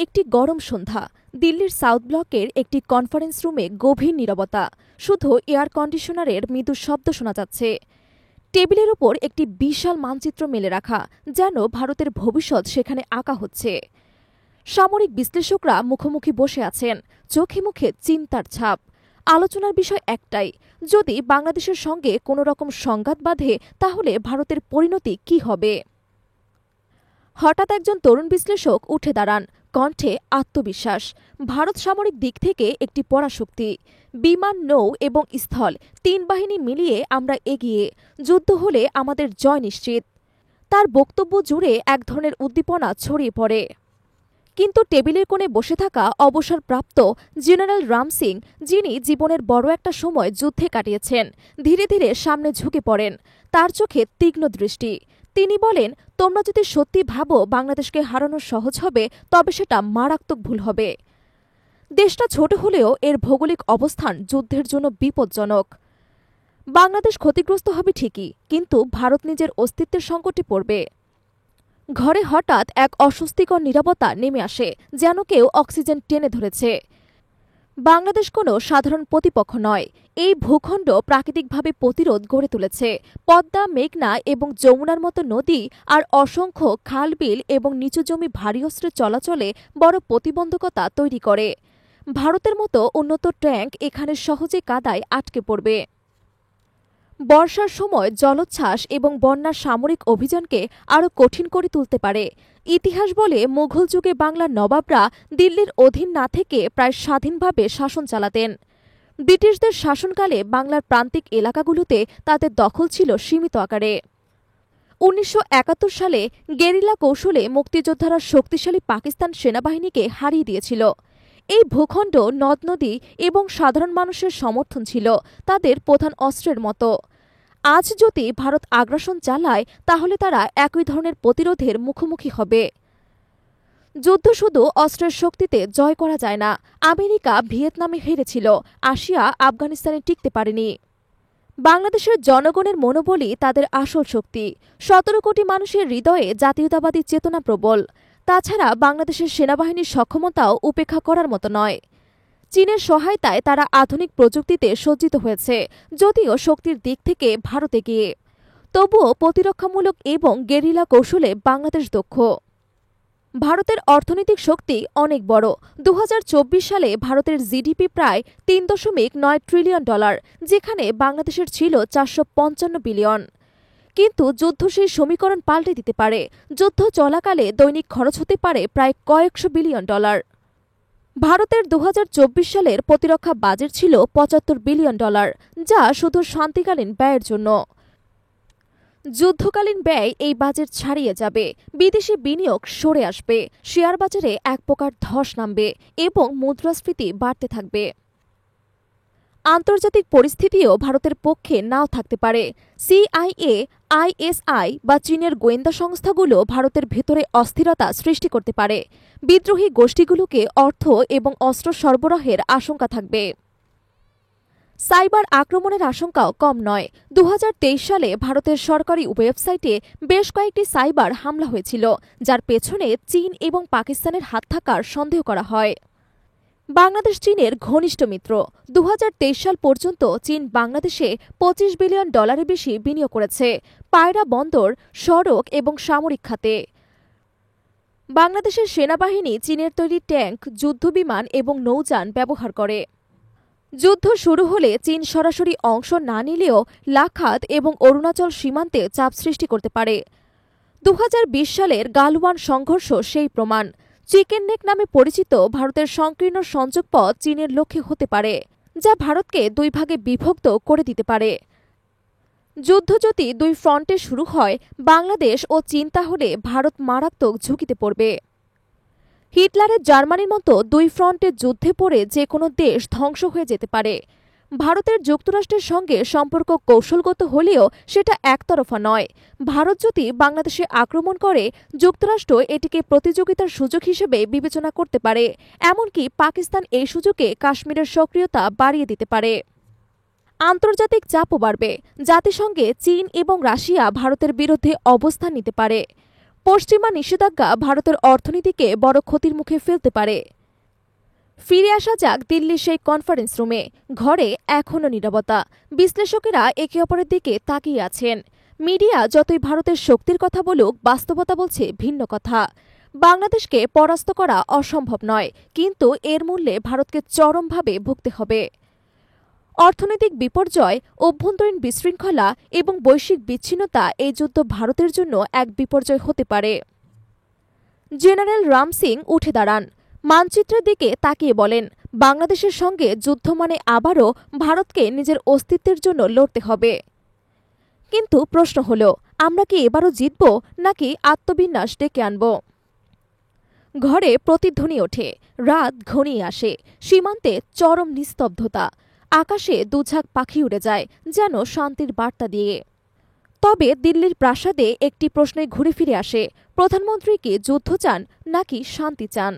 একটি গরম সন্ধ্যা। দিল্লির সাউথ ব্লকের একটি কনফারেন্স রুমে গভীর নীরবতা। শুধু এয়ার কন্ডিশনারের মৃদু শব্দ শোনা যাচ্ছে। টেবিলের ওপর একটি বিশাল মানচিত্র মেলে রাখা, যেন ভারতের ভবিষ্যৎ সেখানে আঁকা হচ্ছে। সামরিক বিশ্লেষকরা মুখোমুখি বসে আছেন, চোখে মুখে চিন্তার ছাপ। আলোচনার বিষয় একটাই, যদি বাংলাদেশের সঙ্গে কোনো রকম সংঘাত বাধে তাহলে ভারতের পরিণতি কি হবে। হঠাৎ একজন তরুণ বিশ্লেষক উঠে দাঁড়ান, কণ্ঠে আত্মবিশ্বাস। ভারত সামরিক দিক থেকে একটি পরাশক্তি। বিমান, নৌ এবং স্থল, ৩ বাহিনী মিলিয়ে আমরা এগিয়ে। যুদ্ধ হলে আমাদের জয় নিশ্চিত। তার বক্তব্য জুড়ে এক ধরনের উদ্দীপনা ছড়িয়ে পড়ে। কিন্তু টেবিলের কোণে বসে থাকা অবসরপ্রাপ্ত জেনারেল রাম সিং, যিনি জীবনের বড় একটা সময় যুদ্ধে কাটিয়েছেন, ধীরে ধীরে সামনে ঝুঁকে পড়েন। তার চোখে তীক্ষ্ণ দৃষ্টি। তিনি বলেন, তোমরা যদি সত্যি ভাবো বাংলাদেশকে হারানো সহজ হবে, তবে সেটা মারাত্মক ভুল হবে। দেশটা ছোট হলেও এর ভৌগোলিক অবস্থান যুদ্ধের জন্য বিপজ্জনক। বাংলাদেশ ক্ষতিগ্রস্ত হবে ঠিকই, কিন্তু ভারত নিজের অস্তিত্বের সংকটে পড়বে। ঘরে হঠাৎ এক অস্বস্তিকর নীরবতা নেমে আসে, যেন কেউ অক্সিজেন টেনে ধরেছে। বাংলাদেশ কোনো সাধারণ প্রতিপক্ষ নয়। এই ভূখণ্ড প্রাকৃতিকভাবে প্রতিরোধ গড়ে তুলেছে। পদ্মা, মেঘনা এবং যমুনার মতো নদী আর অসংখ্য খাল, বিল এবং নিচু জমি ভারী অস্ত্রের চলাচলে বড় প্রতিবন্ধকতা তৈরি করে। ভারতের মতো উন্নত ট্যাঙ্ক এখানে সহজে কাদায় আটকে পড়বে। বর্ষার সময় জলোচ্ছ্বাস এবং বন্যার সামরিক অভিযানকে আরও কঠিন করে তুলতে পারে। ইতিহাস বলে, মুঘল যুগে বাংলার নবাবরা দিল্লির অধীন না থেকে প্রায় স্বাধীনভাবে শাসন চালাতেন। ব্রিটিশদের শাসনকালে বাংলার প্রান্তিক এলাকাগুলোতে তাদের দখল ছিল সীমিত আকারে। ১৯৭১ সালে গেরিলা কৌশলে মুক্তিযোদ্ধারা শক্তিশালী পাকিস্তান সেনাবাহিনীকে হারিয়ে দিয়েছিল। এই ভূখণ্ড নদ-নদী এবং সাধারণ মানুষের সমর্থন ছিল তাদের প্রধান অস্ত্রের মতো। আজ যদি ভারত আগ্রাসন চালায়, তাহলে তারা একই ধরনের প্রতিরোধের মুখোমুখি হবে। যুদ্ধ শুধু অস্ত্রের শক্তিতে জয় করা যায় না। আমেরিকা ভিয়েতনামে হেরেছিল, রাশিয়া আফগানিস্তানে টিকতে পারেনি। বাংলাদেশের জনগণের মনোবলই তাদের আসল শক্তি। ১৭ কোটি মানুষের হৃদয়ে জাতীয়তাবাদী চেতনা প্রবল। তাছাড়া বাংলাদেশের সেনাবাহিনীর সক্ষমতাও উপেক্ষা করার মতো নয়। চীনের সহায়তায় তারা আধুনিক প্রযুক্তিতে সজ্জিত হয়েছে, যদিও শক্তির দিক থেকে ভারত এগিয়ে। তবুও প্রতিরক্ষামূলক এবং গেরিলা কৌশলে বাংলাদেশ দক্ষ। ভারতের অর্থনৈতিক শক্তি অনেক বড়। ২০২৪ সালে ভারতের জিডিপি প্রায় $৩.৯ ট্রিলিয়ন, যেখানে বাংলাদেশের ছিল ৪৫৫ বিলিয়ন। কিন্তু যুদ্ধ সেই সমীকরণ পাল্টে দিতে পারে। যুদ্ধ চলাকালে দৈনিক খরচ হতে পারে প্রায় কয়েকশো বিলিয়ন ডলার। ভারতের ২০২৪ সালের প্রতিরক্ষা বাজেট ছিল $৭৫ বিলিয়ন, যা শুধু শান্তিকালীন ব্যয়ের জন্য। যুদ্ধকালীন ব্যয় এই বাজেট ছাড়িয়ে যাবে। বিদেশি বিনিয়োগ সরে আসবে, শেয়ার বাজারে এক প্রকার ধস নামবে এবং মুদ্রাস্ফীতি বাড়তে থাকবে। আন্তর্জাতিক পরিস্থিতিও ভারতের পক্ষে নাও থাকতে পারে। সিআইএ, আইএসআই বা চীনের গোয়েন্দা সংস্থাগুলো ভারতের ভেতরে অস্থিরতা সৃষ্টি করতে পারে। বিদ্রোহী গোষ্ঠীগুলোকে অর্থ এবং অস্ত্র সরবরাহের আশঙ্কা থাকবে। সাইবার আক্রমণের আশঙ্কাও কম নয়। ২০২৩ সালে ভারতের সরকারি ওয়েবসাইটে বেশ কয়েকটি সাইবার হামলা হয়েছিল, যার পেছনে চীন এবং পাকিস্তানের হাত থাকার সন্দেহ করা হয়। বাংলাদেশ চীনের ঘনিষ্ঠ মিত্র। ২০২৩ সাল পর্যন্ত চীন বাংলাদেশে $২৫ বিলিয়ন বেশি বিনিয়োগ করেছে, পায়রা বন্দর, সড়ক এবং সামরিক খাতে। বাংলাদেশের সেনাবাহিনী চীনের তৈরি ট্যাঙ্ক, যুদ্ধবিমান এবং নৌযান ব্যবহার করে। যুদ্ধ শুরু হলে চীন সরাসরি অংশ না নিলেও লাখাত এবং অরুণাচল সীমান্তে চাপ সৃষ্টি করতে পারে। ২০২০ সালের গালওয়ান সংঘর্ষ সেই প্রমাণ। চিকেন নেক নামে পরিচিত ভারতের সংকীর্ণ সংযোগপথ চীনের লক্ষ্যে হতে পারে, যা ভারতকে ২ ভাগে বিভক্ত করে দিতে পারে। যুদ্ধ যদি ২ ফ্রন্টে শুরু হয়, বাংলাদেশ ও চীন, তাহলে ভারত মারাত্মক ঝুঁকিতে পড়বে। হিটলারের জার্মানির মতো ২ ফ্রন্টে যুদ্ধে পড়ে যে কোনো দেশ ধ্বংস হয়ে যেতে পারে। ভারতের যুক্তরাষ্ট্রের সঙ্গে সম্পর্ক কৌশলগত হলেও সেটা একতরফা নয়। ভারত যদি বাংলাদেশে আক্রমণ করে, যুক্তরাষ্ট্র এটিকে প্রতিযোগিতার সুযোগ হিসেবে বিবেচনা করতে পারে। এমনকি পাকিস্তান এই সুযোগে কাশ্মীরের সক্রিয়তা বাড়িয়ে দিতে পারে। আন্তর্জাতিক চাপও বাড়বে। জাতিসংঘে চীন এবং রাশিয়া ভারতের বিরুদ্ধে অবস্থান নিতে পারে। পশ্চিমা নিষেধাজ্ঞা ভারতের অর্থনীতিকে বড় ক্ষতির মুখে ফেলতে পারে। ফিরে আসা যাক দিল্লির সেই কনফারেন্স রুমে। ঘরে এখনও নীরবতা। বিশ্লেষকেরা একে অপরের দিকে তাকিয়ে আছেন। মিডিয়া যতই ভারতের শক্তির কথা বলুক, বাস্তবতা বলছে ভিন্ন কথা। বাংলাদেশকে পরাস্ত করা অসম্ভব নয়, কিন্তু এর মূল্যে ভারতকে চরমভাবে ভুগতে হবে। অর্থনৈতিক বিপর্যয়, অভ্যন্তরীণ বিশৃঙ্খলা এবং বৈশ্বিক বিচ্ছিন্নতা এই যুদ্ধ ভারতের জন্য এক বিপর্যয় হতে পারে। জেনারেল রাম সিং উঠে দাঁড়ান। মানচিত্রের দিকে তাকিয়ে বলেন, বাংলাদেশের সঙ্গে যুদ্ধ মানে আবারও ভারতকে নিজের অস্তিত্বের জন্য লড়তে হবে। কিন্তু প্রশ্ন হল, আমরা কি এবারও জিতব নাকি আত্মবিনাশ ডেকে আনব? ঘরে প্রতিধ্বনি ওঠে। রাত ঘনিয়ে আসে। সীমান্তে চরম নিস্তব্ধতা। আকাশে দুঝাঁক পাখি উড়ে যায়, যেন শান্তির বার্তা দিয়ে। তবে দিল্লির প্রাসাদে একটি প্রশ্নে ঘুরে ফিরে আসে, প্রধানমন্ত্রী কি যুদ্ধ চান নাকি শান্তি চান?